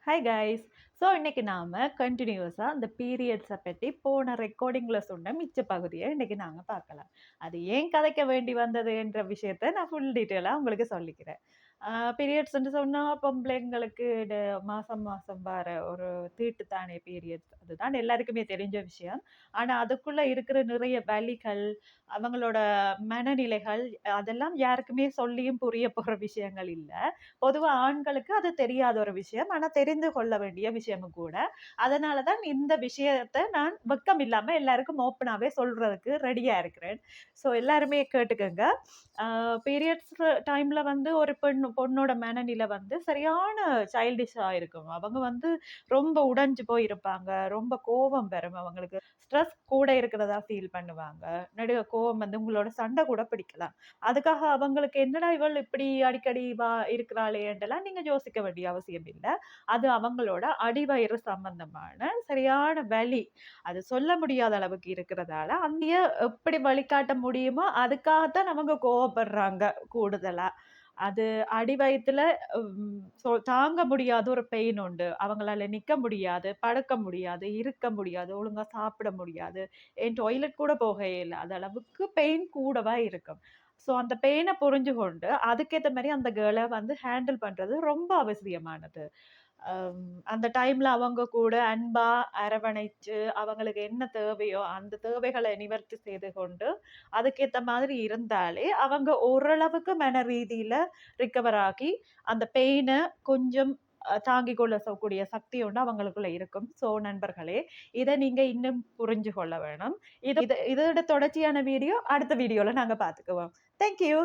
Hi guys. So இன்னைக்கு நாம கண்டினியூஸா அந்த பீரியட்ஸை பற்றி போன ரெக்கார்டிங்ல சொன்ன மிச்ச பகுதியை இன்னைக்கு நாங்க பார்க்கலாம். அது ஏன் கதைக்க வேண்டி வந்தது என்ற விஷயத்த நான் ஃபுல் டீட்டெயிலாக உங்களுக்கு சொல்லிக்கிறேன். பீரியட்ஸ்ன்னு சொன்னா பொம்பளைங்களுக்கு மாசம் மாசம் வர ஒரு தீட்டுத்தானே பீரியட்ஸ், அதுதான் எல்லாருக்குமே தெரிஞ்ச விஷயம். ஆனா அதுக்குள்ள இருக்கிற நிறைய வலிகள், அவங்களோட மனநிலைகள், அதெல்லாம் யாருக்குமே சொல்லியும் புரிய போற விஷயங்கள் இல்ல. பொதுவா ஆண்களுக்கு அது தெரியாத ஒரு விஷயம். ஆனா தெரிந்து கொள்ள வேண்டிய விஷயமும் கூட. அதனால தான் இந்த விஷயத்த நான் வெட்கம் இல்லாம எல்லாருக்கும் ஓப்பனாவே சொல்றதுக்கு ரெடியா இருக்கிறேன். ஸோ எல்லாருமே கேட்டுக்கங்க. ஆ பீரியட்ஸ் டைம்ல வந்து ஒரு பொண்ணோட மனநிலை வந்து சரியான சைல்டிஷா இருக்கும். அவங்க வந்து ரொம்ப உடைஞ்சு போயிருப்பாங்க. ரொம்ப கோவம் வரும் அவங்களுக்கு. ஸ்ட்ரெஸ் கூட இருக்கிறதா ஃபீல் பண்ணுவாங்க. நெடுக கோவம் வந்து உங்களோட சண்டை கூட பிடிக்கலாம். அதுக்காக அவங்களுக்கு என்னடா இவள் இப்படி அடிக்கடி இருக்கிறாளேன்ட்டுலாம் நீங்க யோசிக்க வேண்டிய அவசியம் இல்ல. அது அவங்களோட அடிவயிறு சம்பந்தமான சரியான வலி. அது சொல்ல முடியாத அளவுக்கு இருக்கிறதால, அங்கேயே எப்படி வழிகாட்ட முடியுமோ அதுக்காகத்தான் அவங்க கோவப்படுறாங்க கூடுதலா. அது அடி வயித்துல தாங்க முடியாத ஒரு பெயின் உண்டு. அவங்களால நிக்க முடியாது, படுக்க முடியாது, இருக்க முடியாது, ஒழுங்கா சாப்பிட முடியாது. டாய்லெட் கூட போக இயலாத அளவுக்கு பெயின் கூடவா இருக்கும். ஸோ அந்த பெயின புரிஞ்சு கொண்டு, அதுக்கேத்த மாரி அந்த கேர்ள வந்து ஹேண்டில் பண்றது ரொம்ப அவசியமானது. அந்த டைம்ல அவங்க கூட அன்பா அரவணைச்சு, அவங்களுக்கு என்ன தேவையோ அந்த தேவைகள நிவர்த்தி செய்து கொண்டு, அதுக்கேத்த மாதிரி இருந்தாலே, அவங்க ஓரளவுக்கு மன ரீதியில ரிகவர் ஆகி, அந்த பெயின கொஞ்சம் தாங்கிக் கொள்ள கூடிய சக்தி ஒண்ணு அவங்களுக்குள்ள இருக்கும். ஸோ நண்பர்களே, இத நீங்க இன்னும் புரிஞ்சு கொள்ள வேணும். இதோட தொடர்ச்சியான வீடியோ அடுத்த வீடியோல நாங்க பார்த்துக்குவோம். Thank you.